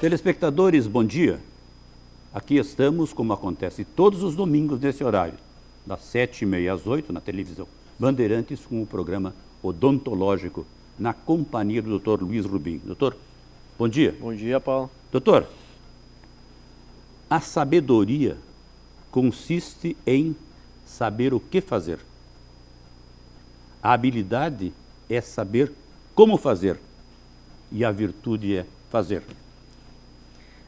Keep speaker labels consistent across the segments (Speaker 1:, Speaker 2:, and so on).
Speaker 1: Telespectadores, bom dia. Aqui estamos, como acontece todos os domingos nesse horário, das 7h30 às 8h, na televisão Bandeirantes, com o programa odontológico, na companhia do Dr. Luiz Rubim. Doutor, bom dia.
Speaker 2: Bom dia, Paulo.
Speaker 1: Doutor, a sabedoria consiste em saber o que fazer. A habilidade é saber como fazer. E a virtude é fazer.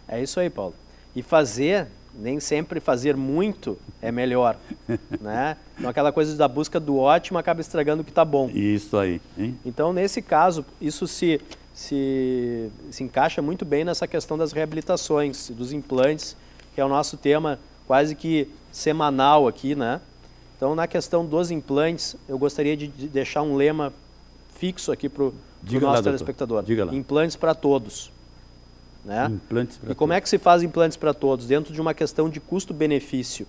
Speaker 2: É isso aí, Paulo. E fazer, nem sempre fazer muito é melhor, né? Então, aquela coisa da busca do ótimo acaba estragando o que está bom.
Speaker 1: Isso aí, hein?
Speaker 2: Então, nesse caso, isso se encaixa muito bem nessa questão das reabilitações, dos implantes, que é o nosso tema quase que semanal aqui, né? Então, na questão dos implantes, eu gostaria de deixar um lema fixo aqui para o nosso telespectador.
Speaker 1: Diga lá.
Speaker 2: Implantes para todos. Né?
Speaker 1: Implantes para
Speaker 2: E como é que se faz implantes para todos? Dentro de uma questão de custo-benefício.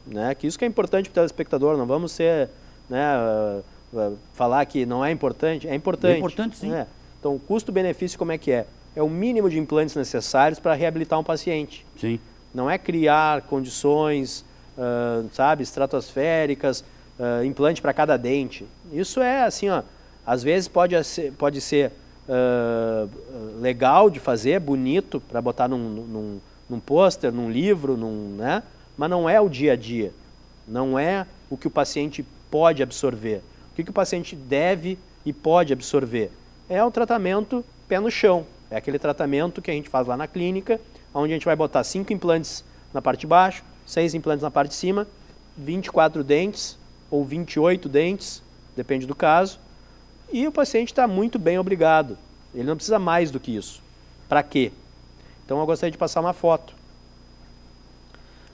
Speaker 2: Né? Que isso que é importante para o telespectador, não vamos ser, né, falar que não é importante. É importante.
Speaker 1: É importante, sim.
Speaker 2: Né? Então, o custo-benefício como é que é? É o mínimo de implantes necessários para reabilitar um paciente.
Speaker 1: Sim. Não
Speaker 2: é criar condições, sabe, estratosféricas, implante para cada dente. Isso é assim, ó, às vezes pode ser legal de fazer, bonito, para botar num pôster, num livro, né? Mas não é o dia a dia. Não é o que o paciente pode absorver. O que o paciente deve e pode absorver? É o tratamento pé no chão. É aquele tratamento que a gente faz lá na clínica, onde a gente vai botar 5 implantes na parte de baixo, 6 implantes na parte de cima, 24 dentes ou 28 dentes, depende do caso, e o paciente está muito bem, obrigado. Ele não precisa mais do que isso. Para quê? Então eu gostaria de passar uma foto.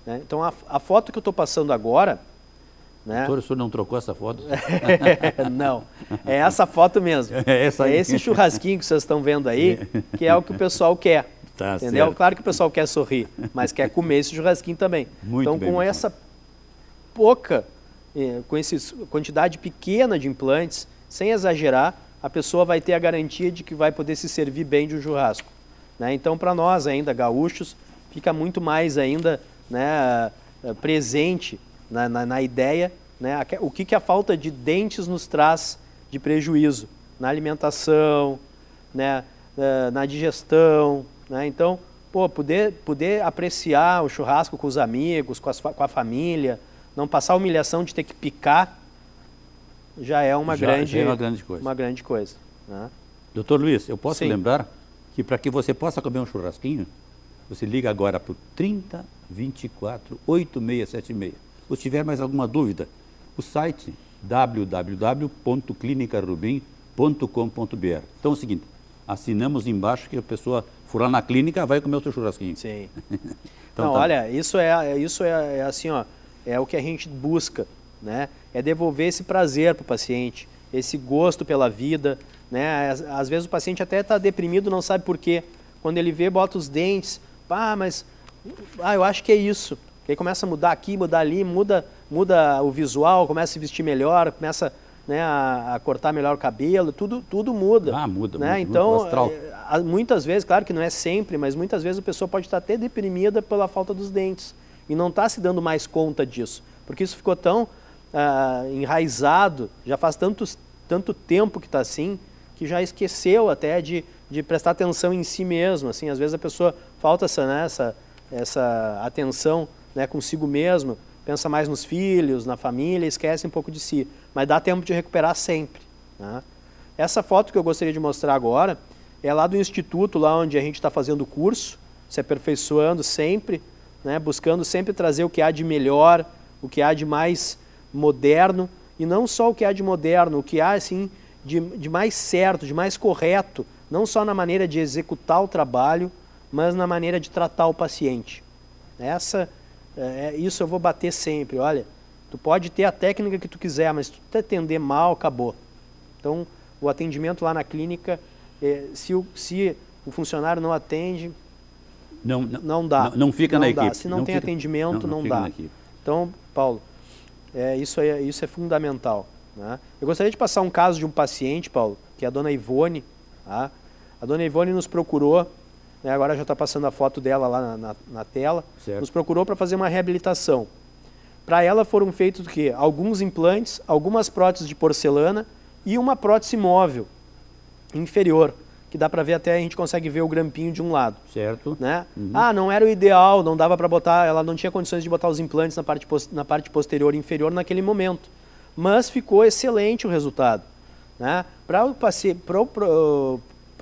Speaker 2: Né? Então a foto que eu estou passando agora... Né?
Speaker 1: Doutor, o senhor não trocou essa foto?
Speaker 2: Não, é essa foto mesmo.
Speaker 1: É essa aí.
Speaker 2: É esse churrasquinho que vocês estão vendo aí, que é o que o pessoal quer.
Speaker 1: Tá,
Speaker 2: entendeu?
Speaker 1: certo.
Speaker 2: Claro que o pessoal quer sorrir, mas quer comer esse churrasquinho também.
Speaker 1: Muito
Speaker 2: então,
Speaker 1: bem,
Speaker 2: com essa pouca, com essa quantidade pequena de implantes, sem exagerar, a pessoa vai ter a garantia de que vai poder se servir bem de um churrasco. Né? Então, para nós ainda, gaúchos, fica muito mais ainda, né, presente na ideia, né, o que a falta de dentes nos traz de prejuízo na alimentação, né, na digestão. Né? Então, poder apreciar o churrasco com os amigos, com a família, não passar a humilhação de ter que picar, já é uma grande coisa. Uma grande coisa, né?
Speaker 1: Doutor Luiz, eu posso
Speaker 2: Sim.
Speaker 1: lembrar que para que você possa comer um churrasquinho, você liga agora para o 30 24 8676. Se tiver mais alguma dúvida, o site www.clinicarubim.com.br. Então é o seguinte, assinamos embaixo que a pessoa for lá na clínica vai comer o seu churrasquinho.
Speaker 2: Sim.
Speaker 1: Então,
Speaker 2: não,
Speaker 1: tá.
Speaker 2: olha, isso é assim, ó, é o que a gente busca, né? É devolver esse prazer para o paciente, esse gosto pela vida, né? Às vezes o paciente até está deprimido, não sabe por quê. Quando ele vê, bota os dentes, eu acho que é isso. Que aí começa a mudar aqui, mudar ali, muda o visual, começa a se vestir melhor, começa, né, a cortar melhor o cabelo, tudo muda.
Speaker 1: Muda,
Speaker 2: né?
Speaker 1: muda.
Speaker 2: Então,
Speaker 1: Astral.
Speaker 2: Muitas vezes, claro que não é sempre, mas muitas vezes a pessoa pode estar até deprimida pela falta dos dentes e não está se dando mais conta disso, porque isso ficou tão enraizado, já faz tanto tempo que está assim, que já esqueceu até de prestar atenção em si mesmo. Assim, às vezes a pessoa falta essa atenção, né, consigo mesmo, pensa mais nos filhos, na família, esquece um pouco de si, mas dá tempo de recuperar sempre. Né? Essa foto que eu gostaria de mostrar agora é lá do instituto, lá onde a gente está fazendo o curso, se aperfeiçoando sempre, né, buscando sempre trazer o que há de melhor, o que há de mais moderno, e não só o que há de moderno, o que há assim, de mais certo, de mais correto, não só na maneira de executar o trabalho, mas na maneira de tratar o paciente. Isso eu vou bater sempre. Olha, tu pode ter a técnica que tu quiser, mas se tu te atender mal, acabou. Então, o atendimento lá na clínica, se o funcionário não atende, não dá.
Speaker 1: Não fica na equipe.
Speaker 2: Se não tem atendimento, não dá. Então, Paulo, isso é fundamental. Né? Eu gostaria de passar um caso de um paciente, Paulo, que é a dona Ivone. Tá? A dona Ivone nos procurou né, agora já está passando a foto dela lá na tela,
Speaker 1: certo.
Speaker 2: nos procurou para fazer uma reabilitação. Para ela foram feitos o quê? Alguns implantes, algumas próteses de porcelana e uma prótese móvel inferior, que dá para ver até, a gente consegue ver o grampinho de um lado.
Speaker 1: Certo.
Speaker 2: Né? Ah, não era o ideal, não dava para botar, ela não tinha condições de botar os implantes na parte posterior e inferior naquele momento. Mas ficou excelente o resultado. Né? Para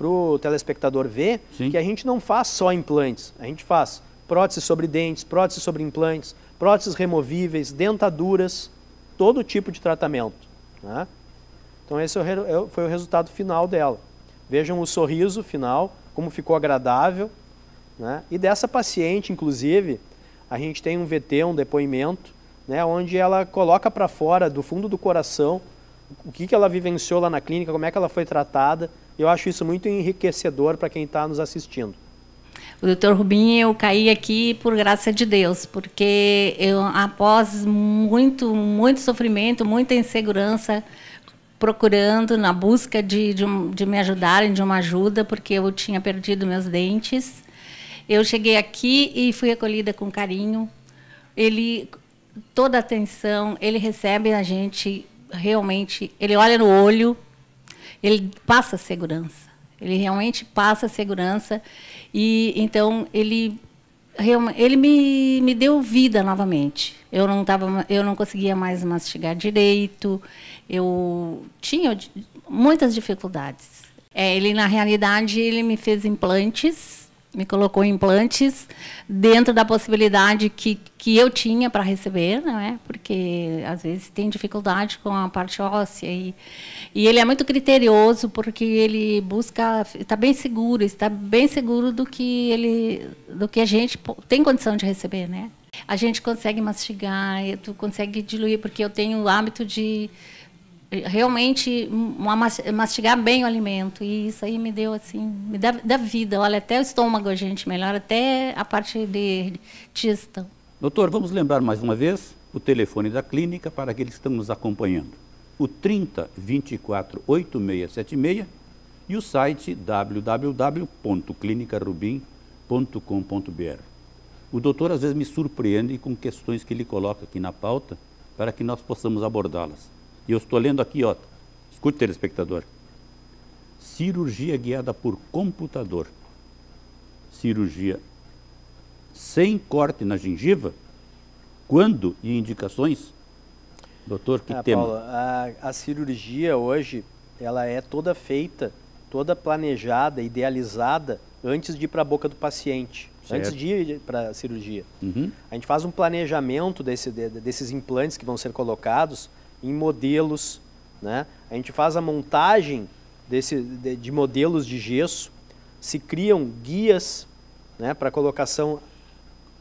Speaker 2: o telespectador ver,
Speaker 1: sim,
Speaker 2: que a gente não faz só implantes, a gente faz próteses sobre dentes, próteses sobre implantes, próteses removíveis, dentaduras, todo tipo de tratamento. Né? Então esse foi o resultado final dela. Vejam o sorriso final, como ficou agradável. Né? E dessa paciente, inclusive, a gente tem um VT, um depoimento, né, onde ela coloca para fora, do fundo do coração, o que ela vivenciou lá na clínica, como é que ela foi tratada. Eu acho isso muito enriquecedor para quem está nos assistindo.
Speaker 3: O Dr. Rubim, eu caí aqui por graça de Deus, porque eu, após muito sofrimento, muita insegurança, procurando, na busca de me ajudarem, de uma ajuda, porque eu tinha perdido meus dentes, eu cheguei aqui e fui acolhida com carinho. Ele, toda a atenção, ele recebe a gente, realmente, ele olha no olho, ele passa segurança. Ele realmente passa segurança. E então ele me deu vida novamente. Eu não conseguia mais mastigar direito. Eu tinha muitas dificuldades. Ele, na realidade, ele me fez implantes, me colocou implantes dentro da possibilidade que eu tinha para receber, não é? Porque às vezes tem dificuldade com a parte óssea e ele é muito criterioso, porque ele busca, está bem seguro do que a gente tem condição de receber, né? A gente consegue mastigar, tu consegue diluir, porque eu tenho o hábito de realmente mastigar bem o alimento, e isso aí me deu assim, me dá vida. Olha, até o estômago a gente melhora, até a parte de digestão.
Speaker 1: Doutor, vamos lembrar mais uma vez o telefone da clínica para aqueles que estão nos acompanhando. O 30 24 8676 e o site www.clinicarubim.com.br. O doutor às vezes me surpreende com questões que ele coloca aqui na pauta para que nós possamos abordá-las. E eu estou lendo aqui, ó, escute, telespectador. Cirurgia guiada por computador. Cirurgia sem corte na gengiva? Quando e indicações? Doutor, que tema?
Speaker 2: Paulo, a cirurgia hoje, ela é toda feita, toda planejada, idealizada, antes de ir para a boca do paciente. Certo. Antes de ir para a cirurgia. A gente faz um planejamento desses implantes que vão ser colocados em modelos, né? A gente faz a montagem de modelos de gesso, se criam guias, né, para colocação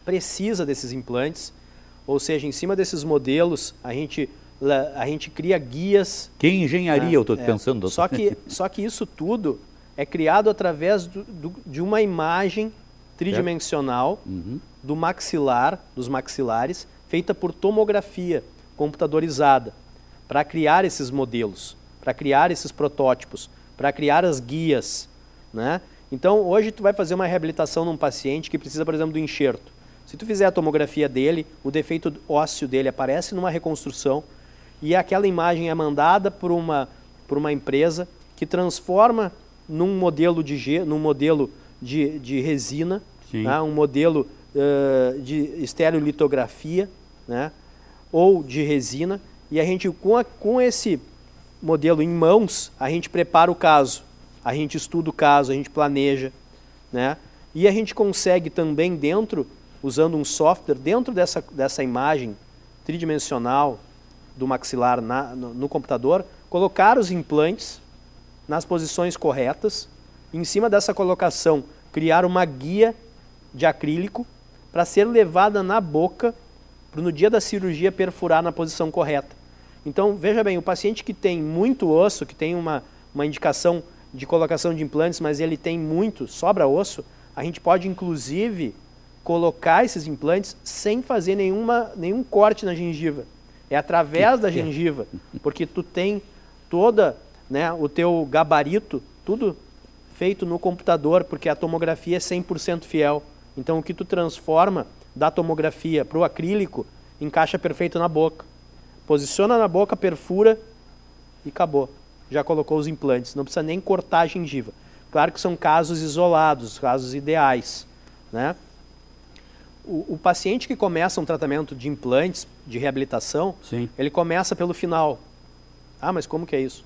Speaker 2: precisa desses implantes, ou seja, em cima desses modelos a gente cria guias.
Speaker 1: Que engenharia, eu estou pensando, doutor.
Speaker 2: Só que isso tudo é criado através de uma imagem tridimensional do maxilar, dos maxilares, feita por tomografia computadorizada, para criar esses modelos, para criar esses protótipos, para criar as guias, né? Então, hoje tu vai fazer uma reabilitação num paciente que precisa, por exemplo, do enxerto. Se tu fizer a tomografia dele, o defeito ósseo dele aparece numa reconstrução e aquela imagem é mandada por uma empresa que transforma num modelo de resina, né? Um modelo de estereolitografia, né? Ou de resina. E a gente, com esse modelo em mãos, a gente prepara o caso, a gente estuda o caso, a gente planeja, né? E a gente consegue também usando um software, dentro dessa imagem tridimensional do maxilar no computador, colocar os implantes nas posições corretas, em cima dessa colocação, criar uma guia de acrílico para ser levada na boca, para no dia da cirurgia perfurar na posição correta. Então, veja bem, o paciente que tem muito osso, que tem uma indicação de colocação de implantes, mas ele tem sobra osso, a gente pode, inclusive, colocar esses implantes sem fazer nenhum corte na gengiva. É através da gengiva, porque tu tem toda, né, o teu gabarito, tudo feito no computador, porque a tomografia é 100% fiel. Então, o que tu transforma da tomografia para o acrílico, encaixa perfeito na boca. Posiciona na boca, perfura e acabou. Já colocou os implantes. Não precisa nem cortar a gengiva. Claro que são casos isolados, casos ideais, né? O paciente que começa um tratamento de implantes, de reabilitação,
Speaker 1: Sim.
Speaker 2: ele começa pelo final. Ah, mas como que é isso?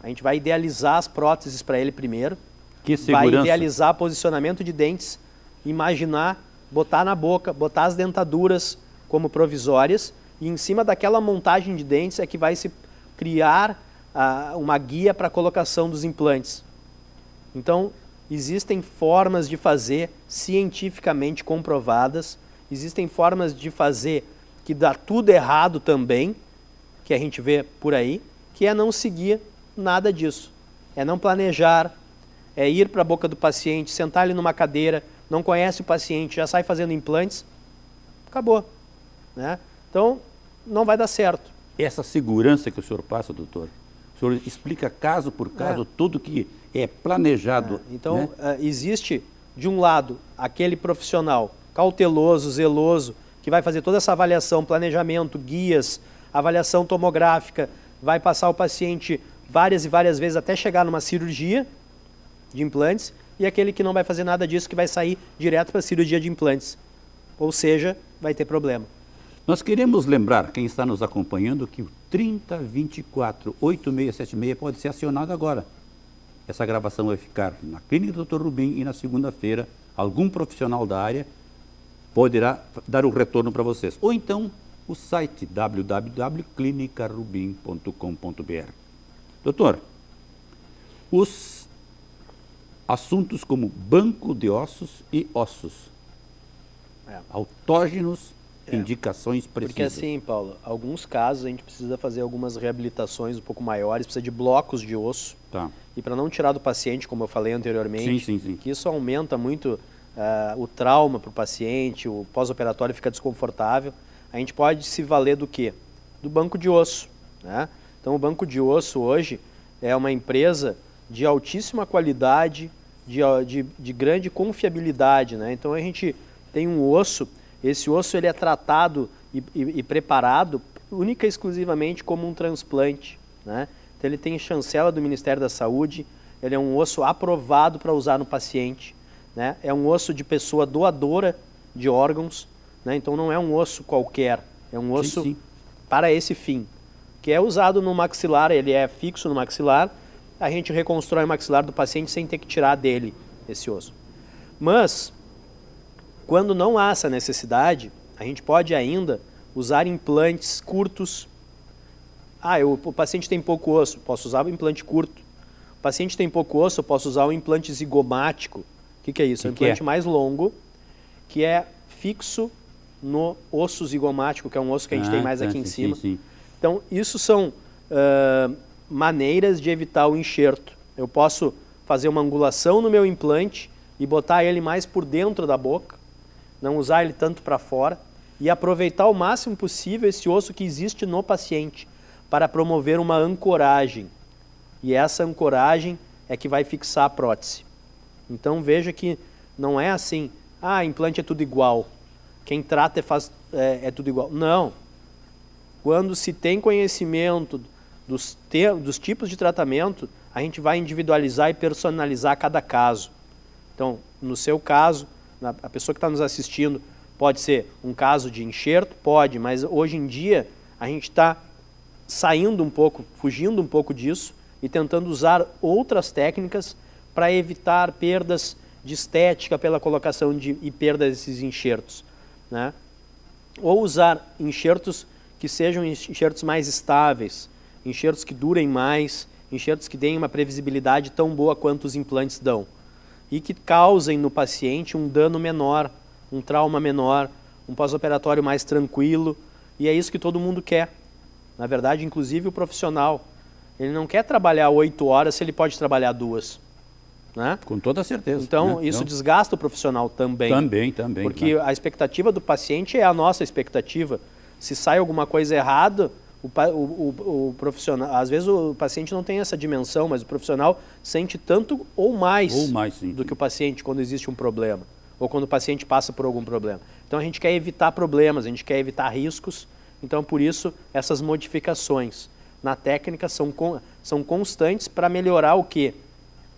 Speaker 2: A gente vai idealizar as próteses para ele primeiro.
Speaker 1: Que segurança.
Speaker 2: Vai idealizar posicionamento de dentes, imaginar, botar na boca, botar as dentaduras como provisórias, e em cima daquela montagem de dentes é que vai se criar uma guia para a colocação dos implantes. Então, existem formas de fazer cientificamente comprovadas, existem formas de fazer que dá tudo errado também, que a gente vê por aí, que é não seguir nada disso. É não planejar, é ir para a boca do paciente, sentar ele numa cadeira, não conhece o paciente, já sai fazendo implantes, acabou, né? Então, não vai dar certo.
Speaker 1: Essa segurança que o senhor passa, doutor, o senhor explica caso por caso tudo que é planejado.
Speaker 2: Então,
Speaker 1: né?
Speaker 2: Existe, de um lado, aquele profissional cauteloso, zeloso, que vai fazer toda essa avaliação, planejamento, guias, avaliação tomográfica, vai passar o paciente várias e várias vezes até chegar numa cirurgia de implantes, e aquele que não vai fazer nada disso, que vai sair direto para a cirurgia de implantes. Ou seja, vai ter problema.
Speaker 1: Nós queremos lembrar, quem está nos acompanhando, que o 3024-8676 pode ser acionado agora. Essa gravação vai ficar na Clínica do Dr. Rubim e na segunda-feira algum profissional da área poderá dar o retorno para vocês. Ou então o site www.clinicarubim.com.br. Doutor, os assuntos como banco de ossos e ossos, autógenos, indicações precisas.
Speaker 2: Porque assim, Paulo, alguns casos a gente precisa fazer algumas reabilitações um pouco maiores, precisa de blocos de osso.
Speaker 1: Tá.
Speaker 2: E para não tirar do paciente, como eu falei anteriormente,
Speaker 1: Sim.
Speaker 2: que isso aumenta muito o trauma para o paciente, o pós-operatório fica desconfortável, a gente pode se valer do quê? Do banco de osso, né? Então o banco de osso hoje é uma empresa de altíssima qualidade, de grande confiabilidade, né? Então a gente tem um osso, esse osso ele é tratado e preparado única e exclusivamente como um transplante, né? Então ele tem chancela do Ministério da Saúde, ele é um osso aprovado para usar no paciente, né? É um osso de pessoa doadora de órgãos, né? Então não é um osso qualquer, é um osso para esse fim, que é usado no maxilar, ele é fixo no maxilar, a gente reconstrói o maxilar do paciente sem ter que tirar dele esse osso. Mas, quando não há essa necessidade, a gente pode ainda usar implantes curtos. O paciente tem pouco osso, posso usar o implante curto. O paciente tem pouco osso, eu posso usar o implante zigomático. O que é isso? É um implante mais longo, que é fixo no osso zigomático, que é um osso que a gente tem mais aqui em cima.
Speaker 1: Sim.
Speaker 2: Então, isso são maneiras de evitar o enxerto. Eu posso fazer uma angulação no meu implante e botar ele mais por dentro da boca, não usar ele tanto para fora, e aproveitar o máximo possível esse osso que existe no paciente para promover uma ancoragem. E essa ancoragem é que vai fixar a prótese. Então veja que não é assim, implante é tudo igual, quem trata é tudo igual. Não. Quando se tem conhecimento dos tipos de tratamento, a gente vai individualizar e personalizar cada caso. Então, no seu caso, a pessoa que está nos assistindo, pode ser um caso de enxerto? Pode, mas hoje em dia a gente está saindo um pouco, fugindo um pouco disso e tentando usar outras técnicas para evitar perdas de estética pela colocação e perda desses enxertos, né? Ou usar enxertos que sejam enxertos mais estáveis, enxertos que durem mais, enxertos que deem uma previsibilidade tão boa quanto os implantes dão e que causem no paciente um dano menor, um trauma menor, um pós-operatório mais tranquilo, e é isso que todo mundo quer. Na verdade, inclusive o profissional, ele não quer trabalhar 8 horas se ele pode trabalhar 2. Né?
Speaker 1: Com toda certeza.
Speaker 2: Então,
Speaker 1: né?
Speaker 2: isso desgasta o profissional também.
Speaker 1: Também.
Speaker 2: Porque
Speaker 1: claro.
Speaker 2: a expectativa do paciente é a nossa expectativa. Se sai alguma coisa errada, o profissional, às vezes o paciente não tem essa dimensão, mas o profissional sente tanto ou mais
Speaker 1: sim,
Speaker 2: do que o paciente quando existe um problema, ou quando o paciente passa por algum problema. Então a gente quer evitar problemas, a gente quer evitar riscos, então por isso essas modificações na técnica são constantes para melhorar o quê?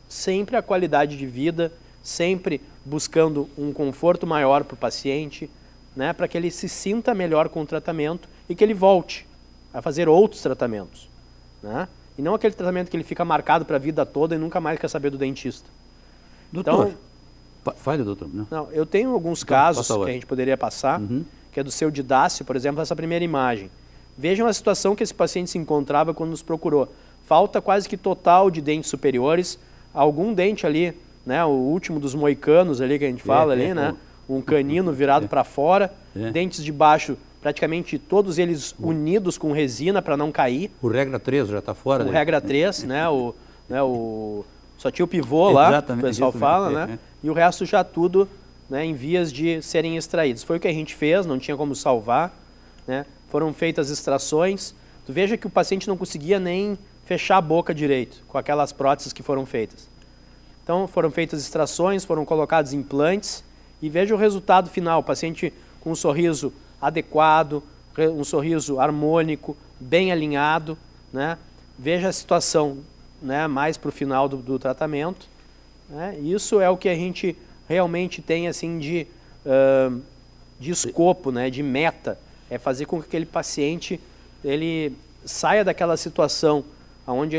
Speaker 2: Sempre a qualidade de vida, sempre buscando um conforto maior para o paciente, né, para que ele se sinta melhor com o tratamento e que ele volte a fazer outros tratamentos, né? E não aquele tratamento que ele fica marcado para a vida toda e nunca mais quer saber do dentista.
Speaker 1: Doutor,
Speaker 2: então,
Speaker 1: fale, doutor.
Speaker 2: Não, eu tenho alguns casos que a gente poderia passar, que é do seu Didácio, por exemplo, essa primeira imagem. Vejam a situação que esse paciente se encontrava quando nos procurou. Falta quase que total de dentes superiores, algum dente ali, né, o último dos moicanos ali que a gente fala ali, né, um canino virado para fora, dentes de baixo praticamente todos eles unidos com resina para não cair.
Speaker 1: O regra 3 já está fora?
Speaker 2: O regra 3, né, só tinha o pivô lá,
Speaker 1: exatamente,
Speaker 2: o pessoal fala, né, e o resto já tudo, né, em vias de serem extraídos. Foi o que a gente fez, não tinha como salvar, né, foram feitas extrações. Tu veja que o paciente não conseguia nem fechar a boca direito com aquelas próteses que foram feitas. Então foram feitas extrações, foram colocados implantes e veja o resultado final, o paciente com um sorriso adequado, um sorriso harmônico, bem alinhado, né? Veja a situação, né, mais para o final do tratamento, né? Isso é o que a gente realmente tem assim de escopo, né, de meta, é fazer com que aquele paciente ele saia daquela situação onde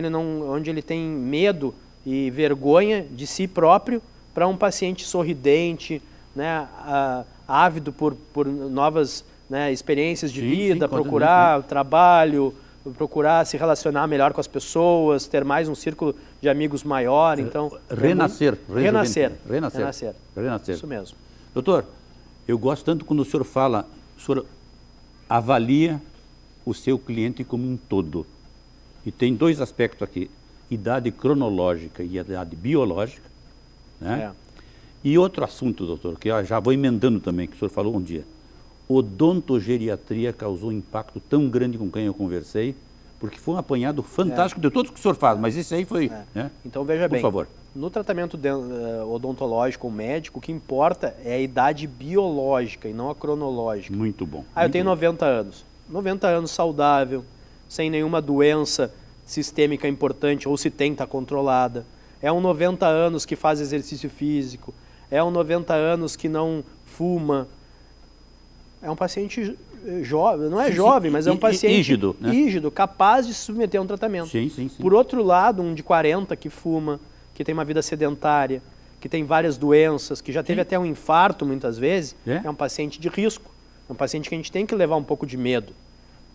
Speaker 2: ele tem medo e vergonha de si próprio para um paciente sorridente, né, ávido por novas, né, experiências de vida, procurar trabalho, procurar se relacionar melhor com as pessoas, ter mais um círculo de amigos maior. Então,
Speaker 1: renascer.
Speaker 2: Isso mesmo.
Speaker 1: Doutor, eu gosto tanto quando o senhor fala, o senhor avalia o seu cliente como um todo. E tem dois aspectos aqui, idade cronológica e idade biológica, né? E outro assunto, doutor, que eu já vou emendando também, que o senhor falou um dia. Odontogeriatria causou impacto tão grande com quem eu conversei, porque foi um apanhado fantástico de todos que o senhor faz, mas isso aí foi... Né?
Speaker 2: Então veja bem,
Speaker 1: por favor.
Speaker 2: No tratamento odontológico ou médico, o que importa é a idade biológica e não a cronológica.
Speaker 1: Muito bom.
Speaker 2: Eu tenho 90 anos. 90 anos saudável, sem nenhuma doença sistêmica importante, ou se tem, está controlada. É um 90 anos que faz exercício físico. É um 90 anos que não fuma. É um paciente jovem, não é jovem, mas é um paciente
Speaker 1: rígido, né?
Speaker 2: Rígido, capaz de se submeter a um tratamento.
Speaker 1: Sim.
Speaker 2: Por outro lado, um de 40 que fuma, que tem uma vida sedentária, que tem várias doenças, que já teve até um infarto muitas vezes, é um paciente de risco. É um paciente que a gente tem que levar um pouco de medo.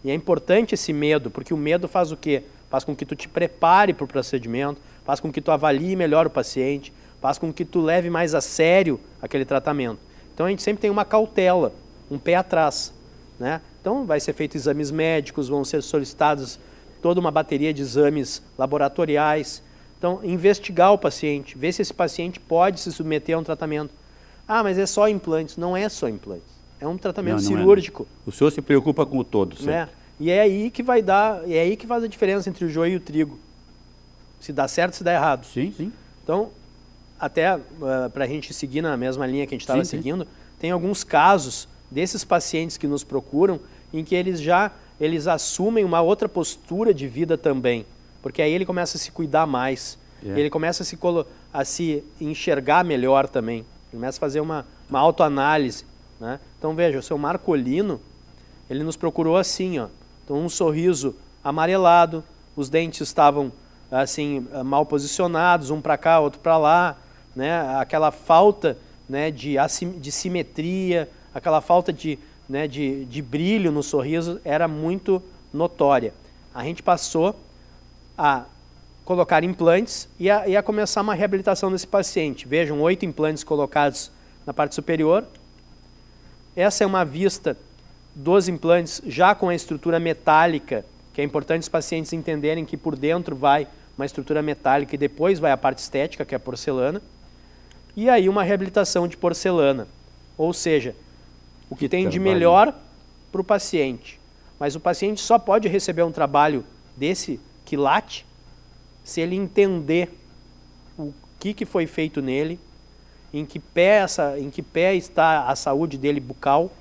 Speaker 2: E é importante esse medo, porque o medo faz o quê? Faz com que tu te prepare para o procedimento, faz com que tu avalie melhor o paciente, faz com que tu leve mais a sério aquele tratamento. Então a gente sempre tem uma cautela, um pé atrás, né? Então vai ser feito exames médicos, vão ser solicitados toda uma bateria de exames laboratoriais. Então investigar o paciente, ver se esse paciente pode se submeter a um tratamento. Mas é só implantes. Não é só implantes. É um tratamento cirúrgico.
Speaker 1: O senhor se preocupa com o todo, certo?
Speaker 2: E é aí que vai dar, é aí que faz a diferença entre o joio e o trigo. Se dá certo, se dá errado.
Speaker 1: Sim.
Speaker 2: Então, até para a gente seguir na mesma linha que a gente estava seguindo, tem alguns casos desses pacientes que nos procuram em que eles assumem uma outra postura de vida também. Porque aí ele começa a se cuidar mais. Ele começa a se enxergar melhor também. Ele começa a fazer uma autoanálise, né? Então veja, o seu Marcolino, ele nos procurou assim, ó. Então um sorriso amarelado, os dentes estavam assim mal posicionados, um para cá, outro para lá, né? Aquela falta, né, de simetria, aquela falta de brilho no sorriso era muito notória. A gente passou a colocar implantes e a começar uma reabilitação desse paciente. Vejam, 8 implantes colocados na parte superior. Essa é uma vista dos implantes já com a estrutura metálica, que é importante os pacientes entenderem que por dentro vai uma estrutura metálica e depois vai a parte estética, que é a porcelana. E aí uma reabilitação de porcelana. Ou seja, o que tem de melhor para o paciente. Mas o paciente só pode receber um trabalho desse quilate se ele entender o que foi feito nele, em que pé está a saúde dele bucal,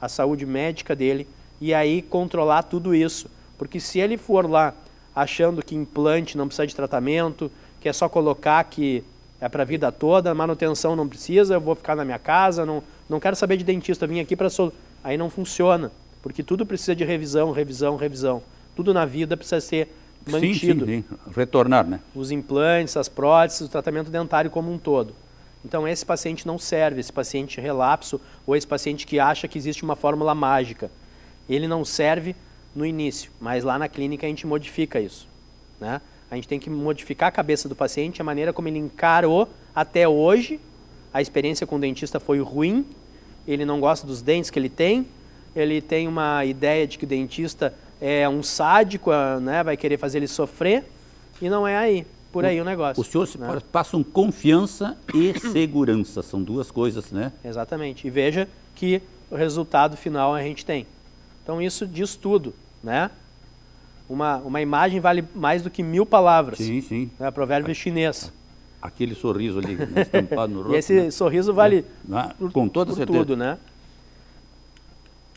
Speaker 2: a saúde médica dele, e aí controlar tudo isso. Porque se ele for lá achando que implante não precisa de tratamento, que é só colocar que é para a vida toda, manutenção não precisa, eu vou ficar na minha casa, não quero saber de dentista, vim aqui para... Aí não funciona, porque tudo precisa de revisão, revisão, revisão. Tudo na vida precisa ser mantido.
Speaker 1: Sim. Retornar, né?
Speaker 2: Os implantes, as próteses, o tratamento dentário como um todo. Então esse paciente não serve, esse paciente relapso ou esse paciente que acha que existe uma fórmula mágica. Ele não serve no início, mas lá na clínica a gente modifica isso, né? A gente tem que modificar a cabeça do paciente, a maneira como ele encarou até hoje. A experiência com o dentista foi ruim, ele não gosta dos dentes que ele tem uma ideia de que o dentista é um sádico, né? Vai querer fazer ele sofrer, e não é aí, por aí o negócio.
Speaker 1: Os senhores passam confiança e segurança, são duas coisas, né?
Speaker 2: Exatamente, e veja que o resultado final a gente tem. Então isso diz tudo, né? Uma imagem vale mais do que 1000 palavras.
Speaker 1: Sim.
Speaker 2: É provérbio chinês.
Speaker 1: Aquele sorriso ali estampado no rosto.
Speaker 2: E esse sorriso vale
Speaker 1: com toda certeza.
Speaker 2: Tudo, né?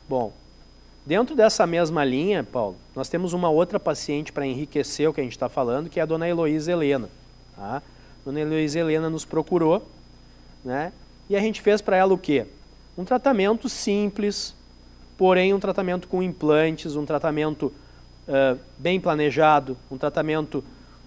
Speaker 2: Bom, dentro dessa mesma linha, Paulo, nós temos uma outra paciente para enriquecer o que a gente está falando, que é a dona Heloísa Helena. Tá? Dona Heloísa Helena nos procurou, né? E a gente fez para ela o quê? Um tratamento simples, porém um tratamento com implantes, um tratamento bem planejado, um tratamento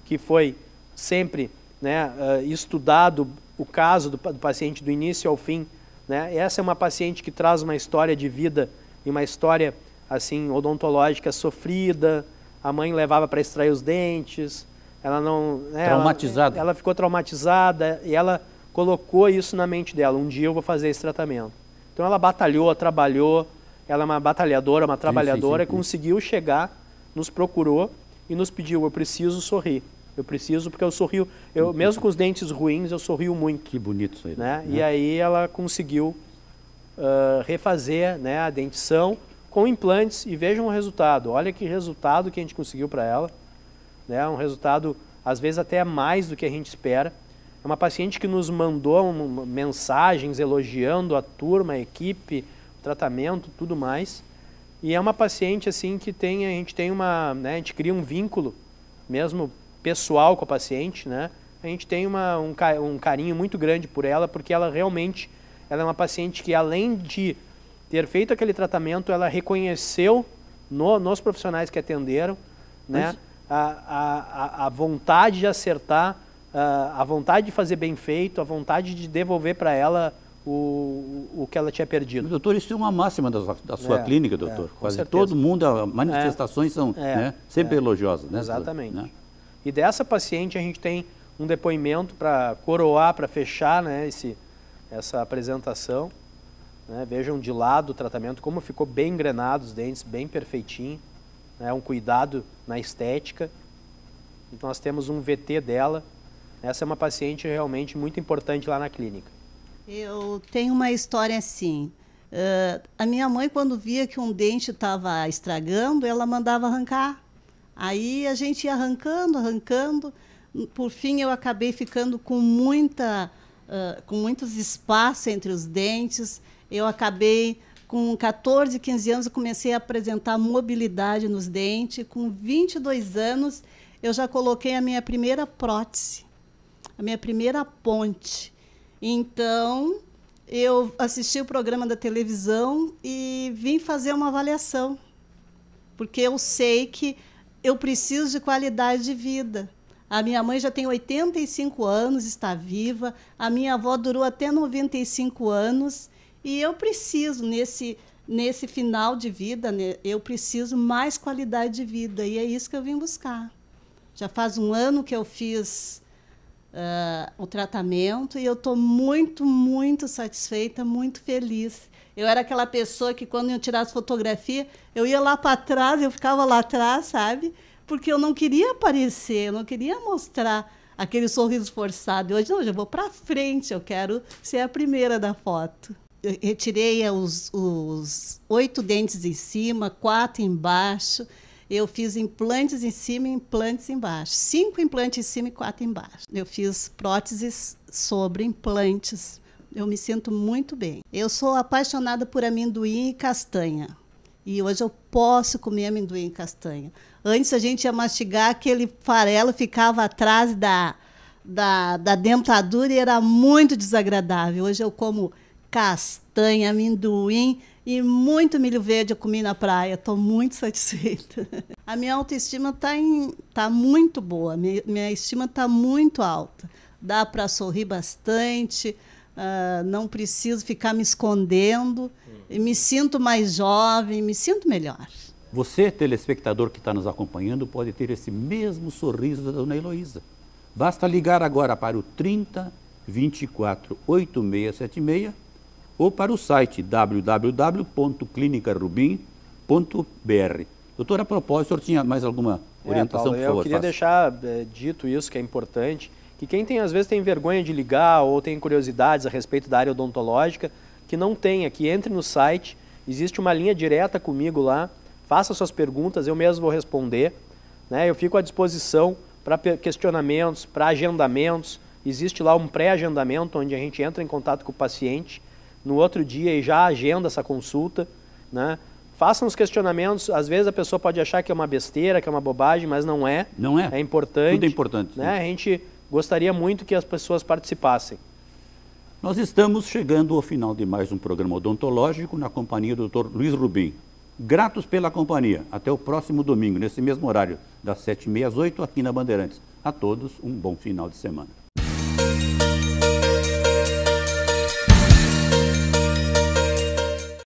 Speaker 2: que foi sempre, né, estudado o caso do paciente do início ao fim, né? Essa é uma paciente que traz uma história de vida e uma história assim odontológica sofrida. A mãe levava para extrair os dentes, ela não, né,
Speaker 1: traumatizada.
Speaker 2: Ela ficou traumatizada e ela colocou isso na mente dela. Um dia eu vou fazer esse tratamento. Então ela batalhou, trabalhou. Ela é uma batalhadora, uma trabalhadora, e conseguiu chegar, nos procurou e nos pediu: eu preciso sorrir. Eu preciso, porque eu sorrio, mesmo com os dentes ruins, eu sorrio muito.
Speaker 1: Que bonito isso aí.
Speaker 2: Né? E aí ela conseguiu refazer, né, a dentição com implantes, e vejam o resultado. Olha que resultado que a gente conseguiu para ela. Né? Um resultado, às vezes, até mais do que a gente espera. É uma paciente que nos mandou mensagens elogiando a turma, a equipe, o tratamento, tudo mais. E é uma paciente assim que a gente cria um vínculo mesmo pessoal com a paciente, né? A gente tem um carinho muito grande por ela, porque ela realmente é uma paciente que, além de ter feito aquele tratamento, ela reconheceu nos profissionais que atenderam, né, a vontade de acertar, a vontade de fazer bem feito, a vontade de devolver para ela o que ela tinha perdido.
Speaker 1: Doutor, isso é uma máxima da sua clínica, doutor. Quase
Speaker 2: certeza.
Speaker 1: todo mundo, as manifestações são sempre elogiosas. Né?
Speaker 2: Exatamente.
Speaker 1: Né?
Speaker 2: E dessa paciente a gente tem um depoimento para coroar, para fechar, né, essa apresentação. Né? Vejam de lado o tratamento, como ficou bem engrenado os dentes, bem perfeitinho. Né? Um cuidado na estética. Então, nós temos um VT dela. Essa é uma paciente realmente muito importante lá na clínica.
Speaker 4: Eu tenho uma história assim. A minha mãe, quando via que um dente estava estragando, ela mandava arrancar. Aí a gente ia arrancando. Por fim, eu acabei ficando com muitos espaços entre os dentes. Eu acabei, com 14, 15 anos, eu comecei a apresentar mobilidade nos dentes. Com 22 anos, eu já coloquei a minha primeira prótese, a minha primeira ponte. Então, eu assisti o programa da televisão e vim fazer uma avaliação, porque eu sei que eu preciso de qualidade de vida. A minha mãe já tem 85 anos, está viva. A minha avó durou até 95 anos. E eu preciso, nesse final de vida, né, eu preciso mais qualidade de vida. E é isso que eu vim buscar. Já faz um ano que eu fiz o tratamento e eu estou muito, muito satisfeita, muito feliz. Eu era aquela pessoa que, quando eu tirasse fotografia, eu ia lá para trás, eu ficava lá atrás, sabe? Porque eu não queria aparecer, eu não queria mostrar aquele sorriso forçado. E hoje não, eu já vou para frente, eu quero ser a primeira da foto. Eu retirei os 8 dentes em cima, 4 embaixo. Eu fiz implantes em cima e implantes embaixo. 5 implantes em cima e 4 embaixo. Eu fiz próteses sobre implantes. Eu me sinto muito bem. Eu sou apaixonada por amendoim e castanha. E hoje eu posso comer amendoim e castanha. Antes a gente ia mastigar, aquele farelo ficava atrás da dentadura e era muito desagradável. Hoje eu como castanha, amendoim e muito milho verde eu comi na praia. Estou muito satisfeita. A minha autoestima tá muito boa, minha estima está muito alta. Dá para sorrir bastante, não preciso ficar me escondendo. Me sinto mais jovem, me sinto melhor.
Speaker 1: Você, telespectador que está nos acompanhando, pode ter esse mesmo sorriso da dona Heloísa. Basta ligar agora para o 30 24 8676 ou para o site www.clinicarubim.br. Doutor, a propósito, o senhor tinha mais alguma orientação?
Speaker 2: Paulo,
Speaker 1: por favor,
Speaker 2: eu queria deixar dito isso, que é importante, que quem às vezes tem vergonha de ligar ou tem curiosidades a respeito da área odontológica, que não tenha, que entre no site, existe uma linha direta comigo lá, faça suas perguntas, eu mesmo vou responder, né? Eu fico à disposição para questionamentos, para agendamentos. Existe lá um pré-agendamento onde a gente entra em contato com o paciente no outro dia e já agenda essa consulta, né? Façam os questionamentos, às vezes a pessoa pode achar que é uma besteira, que é uma bobagem, mas não é.
Speaker 1: Não é.
Speaker 2: É importante.
Speaker 1: Tudo é importante.
Speaker 2: Né? A gente gostaria muito que as pessoas participassem.
Speaker 1: Nós estamos chegando ao final de mais um programa odontológico na companhia do Dr. Luiz Rubim. Gratos pela companhia. Até o próximo domingo, nesse mesmo horário, das 7h30 às 8h, aqui na Bandeirantes. A todos, um bom final de semana.